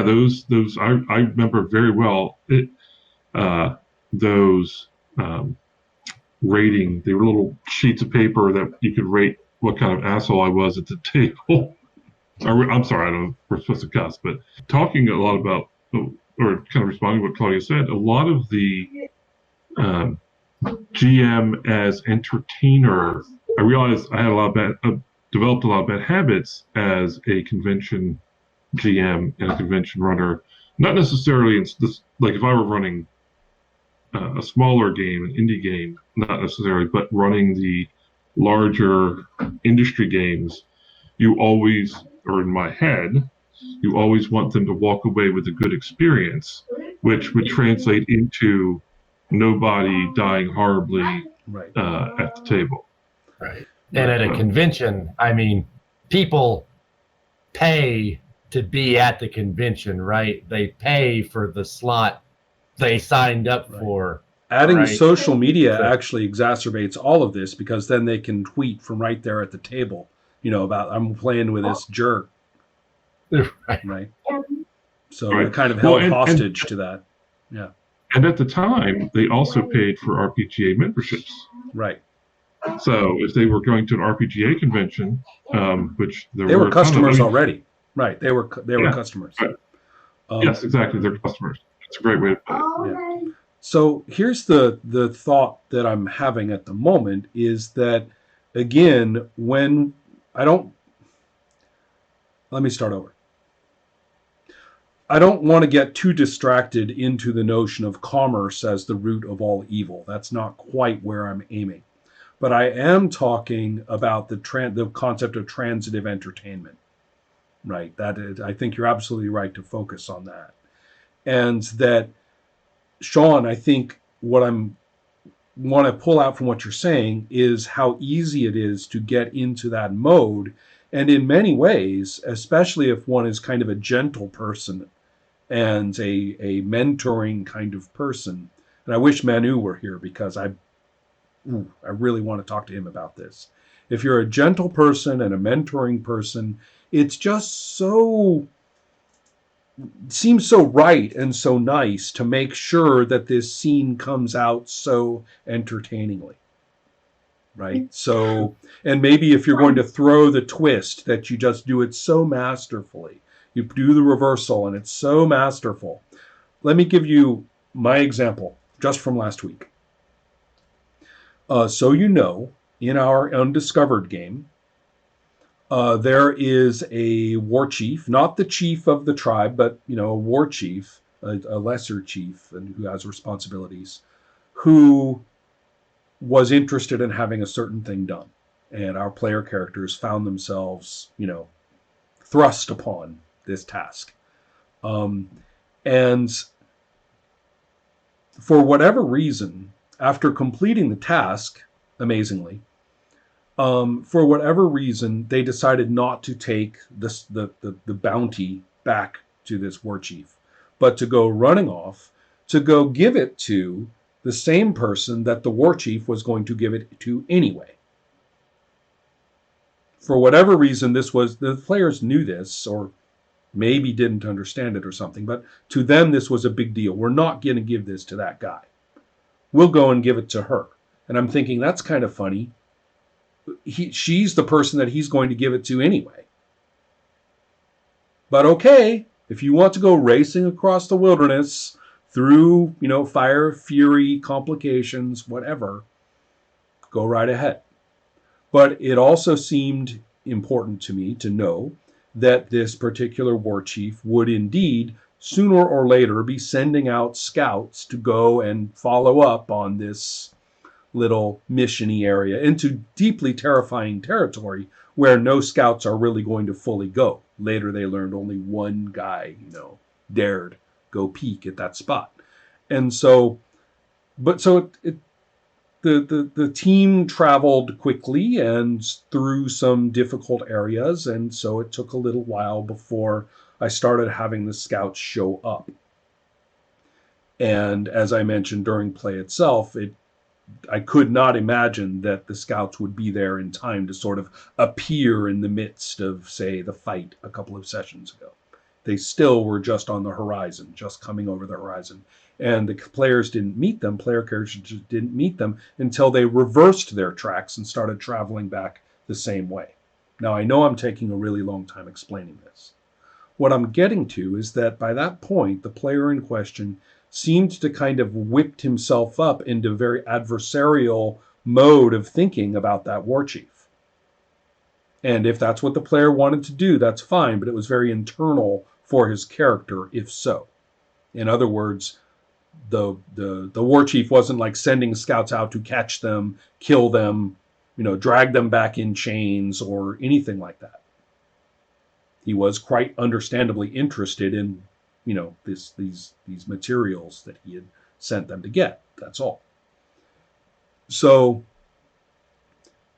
yeah, those I remember very well. Those rating. They were little sheets of paper that you could rate what kind of asshole I was at the table. I'm sorry, I don't know if we're supposed to cuss, but talking a lot about, or kind of responding to what Claudia said, a lot of the GM as entertainer, I realized I had developed a lot of bad habits as a convention GM and a convention runner. Not necessarily like if I were running a smaller game, an indie game, not necessarily, but running the larger industry games, you always, or in my head, you always want them to walk away with a good experience, which would translate into nobody dying horribly at the table. Right. And at a convention, I mean, people pay to be at the convention, right? They pay for the slot they signed up for. Adding social media actually exacerbates all of this, because then they can tweet from right there at the table, about I'm playing with this jerk. Right. So they're kind of held hostage to that. Yeah. And at the time, they also paid for RPGA memberships. Right. So if they were going to an RPGA convention, which they were customers already. Right. They were customers. Right. Yes, exactly. They're customers. It's a great way to put it. Yeah. So here's the thought that I'm having at the moment is that, again, let me start over. I don't want to get too distracted into the notion of commerce as the root of all evil. That's not quite where I'm aiming. But I am talking about the concept of transitive entertainment, right? I think you're absolutely right to focus on that. And that, Sean, I think what I'm want to pull out from what you're saying is how easy it is to get into that mode. And in many ways, especially if one is kind of a gentle person and a mentoring kind of person. And I wish Manu were here, because I really want to talk to him about this. If you're a gentle person and a mentoring person, it's just seems so right and so nice to make sure that this scene comes out so entertainingly. Right? So, and maybe if you're going to throw the twist, that you just do it so masterfully. You do the reversal and it's so masterful. Let me give you my example just from last week. So in our Undiscovered game, there is a war chief, not the chief of the tribe, but a war chief, a lesser chief, and who has responsibilities, who was interested in having a certain thing done. And our player characters found themselves, thrust upon this task. And for whatever reason, after completing the task, amazingly, for whatever reason, they decided not to take the bounty back to this war chief, but to go running off to go give it to the same person that the war chief was going to give it to anyway. For whatever reason, the players knew this, or maybe didn't understand it or something, but to them this was a big deal. We're not going to give this to that guy. We'll go and give it to her. And I'm thinking, that's kind of funny. She's the person that he's going to give it to anyway. But okay, if you want to go racing across the wilderness through, fire, fury, complications, whatever, go right ahead. But it also seemed important to me to know that this particular war chief would indeed, sooner or later, be sending out scouts to go and follow up on this little mission-y area into deeply terrifying territory where no scouts are really going to fully go. Later they learned only one guy, dared go peek at that spot. And so, the team traveled quickly and through some difficult areas, and so it took a little while before I started having the scouts show up. And as I mentioned during play itself, I could not imagine that the scouts would be there in time to sort of appear in the midst of, say, the fight a couple of sessions ago. They still were just on the horizon, just coming over the horizon. And the players didn't meet them, player characters just didn't meet them until they reversed their tracks and started traveling back the same way. Now, I know I'm taking a really long time explaining this. What I'm getting to is that by that point, the player in question seemed to kind of whipped himself up into a very adversarial mode of thinking about that war chief. And if that's what the player wanted to do, that's fine, but it was very internal for his character, if so. In other words, the war chief wasn't like sending scouts out to catch them, kill them, drag them back in chains or anything like that. He was quite understandably interested in, these materials that he had sent them to get. That's all. So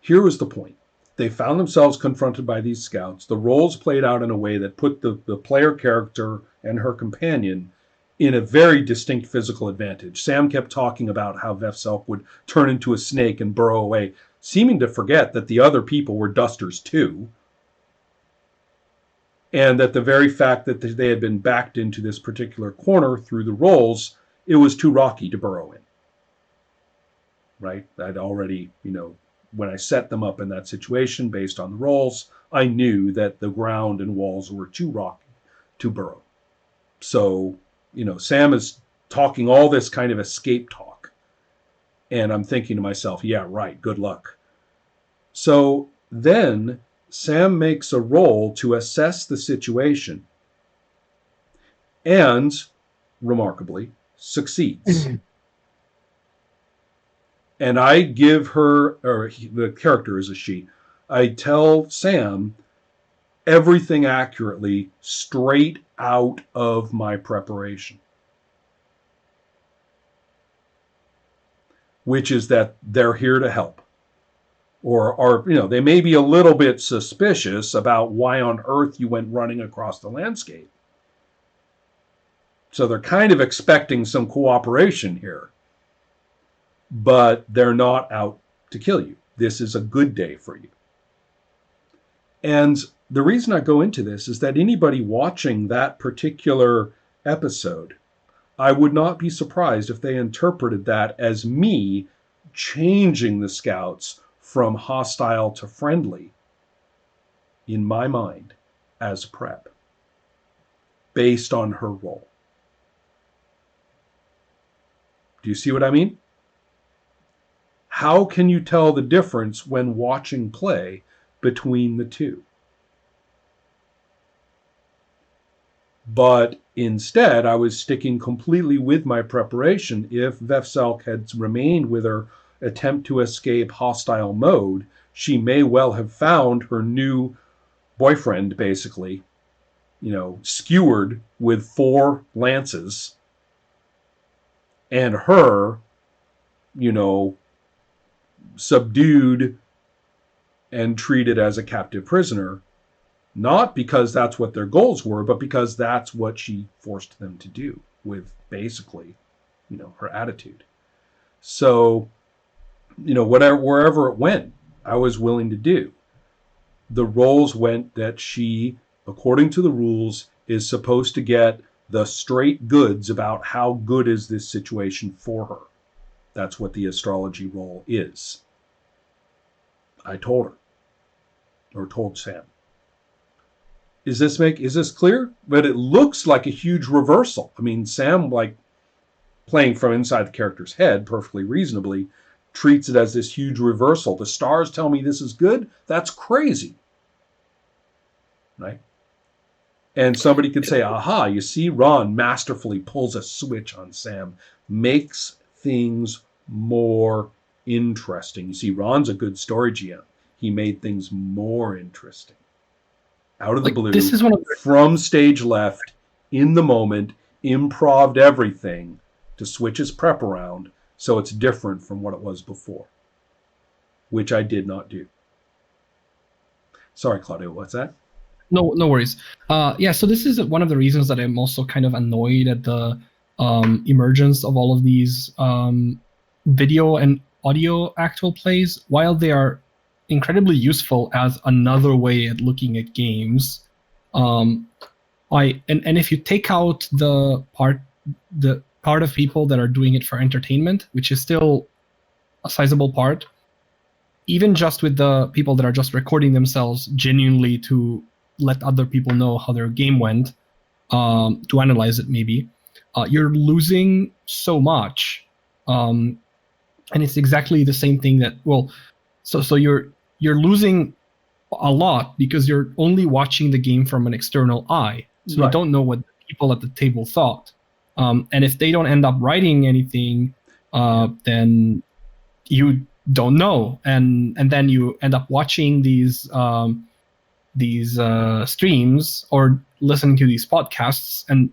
here was the point. They found themselves confronted by these scouts. The roles played out in a way that put the player character and her companion in a very distinct physical advantage. Sam kept talking about how Vefselk would turn into a snake and burrow away, seeming to forget that the other people were dusters too, and that the very fact that they had been backed into this particular corner through the rolls, it was too rocky to burrow in. Right? I'd already, when I set them up in that situation based on the rolls, I knew that the ground and walls were too rocky to burrow. So, Sam is talking all this kind of escape talk. And I'm thinking to myself, yeah, right, good luck. So then Sam makes a roll to assess the situation and, remarkably, succeeds. And I give her, or the character is a she, I tell Sam everything accurately straight out of my preparation. Which is that they're here to help. Or they may be a little bit suspicious about why on earth you went running across the landscape. So they're kind of expecting some cooperation here. But they're not out to kill you. This is a good day for you. And the reason I go into this is that anybody watching that particular episode, I would not be surprised if they interpreted that as me changing the scouts from hostile to friendly, in my mind, as prep, based on her role. Do you see what I mean? How can you tell the difference when watching play between the two? But instead, I was sticking completely with my preparation. If Vefselk had remained with her attempt to escape hostile mode, she may well have found her new boyfriend, basically, skewered with 4 lances, and her, subdued and treated as a captive prisoner, not because that's what their goals were, but because that's what she forced them to do with basically, her attitude. So, wherever it went, I was willing to do. The roles went that she, according to the rules, is supposed to get the straight goods about how good is this situation for her. That's what the astrology role is. I told her, or told Sam. Is this clear? But it looks like a huge reversal. I mean, Sam, playing from inside the character's head perfectly reasonably, treats it as this huge reversal. The stars tell me this is good. That's crazy. Right? And somebody could say, aha, you see, Ron masterfully pulls a switch on Sam, makes things more interesting. You see, Ron's a good story GM. He made things more interesting. Out of the blue, this is from stage left, in the moment, improv'd everything to switch his prep around so it's different from what it was before, which I did not do. Sorry, Claudio, what's that? No worries. So this is one of the reasons that I'm also kind of annoyed at the emergence of all of these video and audio actual plays. While they are incredibly useful as another way at looking at games, And if you take out the part of people that are doing it for entertainment, which is still a sizable part, even just with the people that are just recording themselves genuinely to let other people know how their game went, to analyze it maybe, you're losing so much. And it's exactly the same thing that, so you're losing a lot because you're only watching the game from an external eye. So Right. You don't know what the people at the table thought. And if they don't end up writing anything, then you don't know. And then you end up watching these streams or listening to these podcasts, and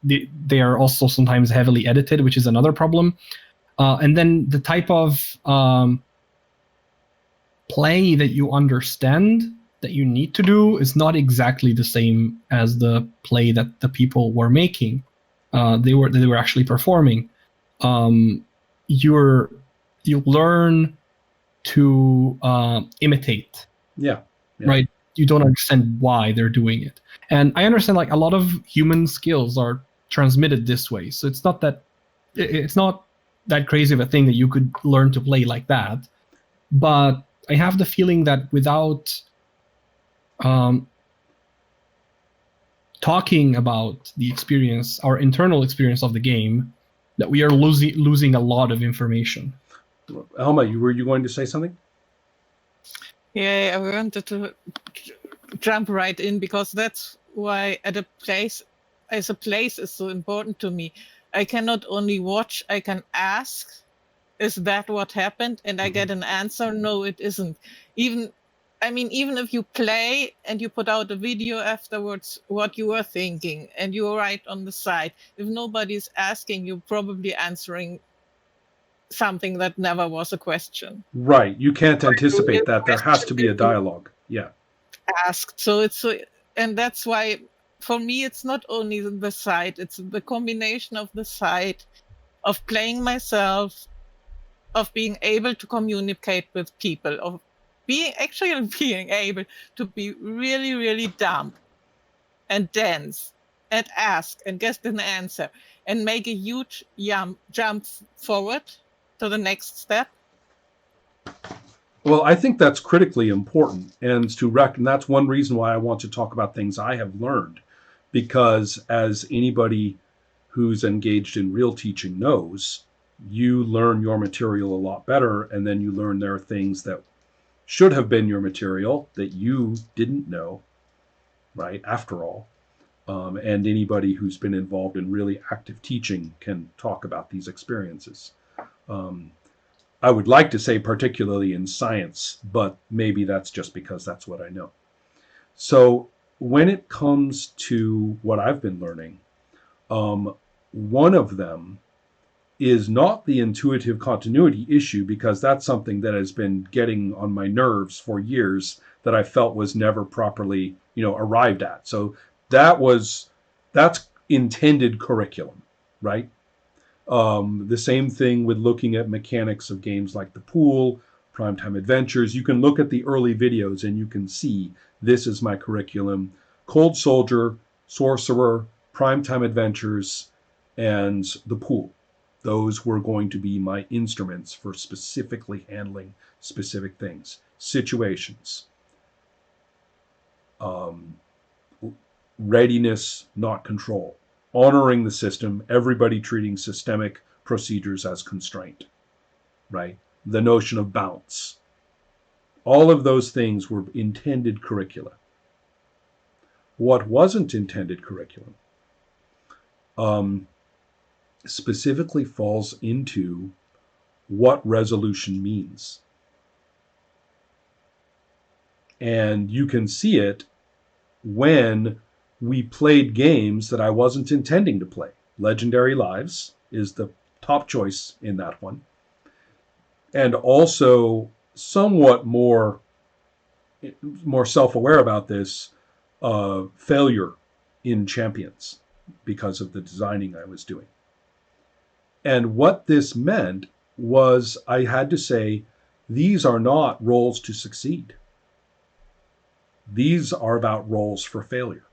they are also sometimes heavily edited, which is another problem. And then the type of play that you understand that you need to do is not exactly the same as the play that the people were making. They were actually performing. You learn to imitate. Yeah. Right. You don't understand why they're doing it. And I understand like a lot of human skills are transmitted this way. So it's not that crazy of a thing that you could learn to play like that. But I have the feeling that without talking about the experience, our internal experience of the game, that we are losing a lot of information. Elma, were you going to say something? Yeah, I wanted to jump right in because that's why Adept as a place is so important to me. I can not only watch, I can ask, is that what happened? And I get an answer, no, it isn't. Even if you play and you put out a video afterwards, what you are thinking, and you write on the side, if nobody's asking, you're probably answering something that never was a question. Right. You can't anticipate that. There has to be a dialogue. Yeah. Asked. And that's why, for me, it's not only the site, it's the combination of the site, of playing myself, of being able to communicate with people, of being able to be really, really dumb and dense and ask and get an answer and make a huge jump forward to the next step. Well, I think that's critically important, and that's one reason why I want to talk about things I have learned, because as anybody who's engaged in real teaching knows, you learn your material a lot better, and then you learn there are things that should have been your material that you didn't know, right, after all. And anybody who's been involved in really active teaching can talk about these experiences. I would like to say particularly in science, but maybe that's just because that's what I know. So when it comes to what I've been learning, one of them is not the intuitive continuity issue, because that's something that has been getting on my nerves for years that I felt was never properly, arrived at. So that's intended curriculum, right? The same thing with looking at mechanics of games like the pool, Primetime Adventures. You can look at the early videos and you can see this is my curriculum. Cold Soldier, Sorcerer, Primetime Adventures, and the pool. Those were going to be my instruments for specifically handling specific things, situations. Readiness, not control. Honoring the system, everybody treating systemic procedures as constraint, right? The notion of bounce. All of those things were intended curricula. What wasn't intended curriculum specifically falls into what resolution means. And you can see it when we played games that I wasn't intending to play. Legendary Lives is the top choice in that one. And also, somewhat more self-aware about this, failure in Champions because of the designing I was doing. And what this meant was I had to say, these are not roles to succeed. These are about roles for failure.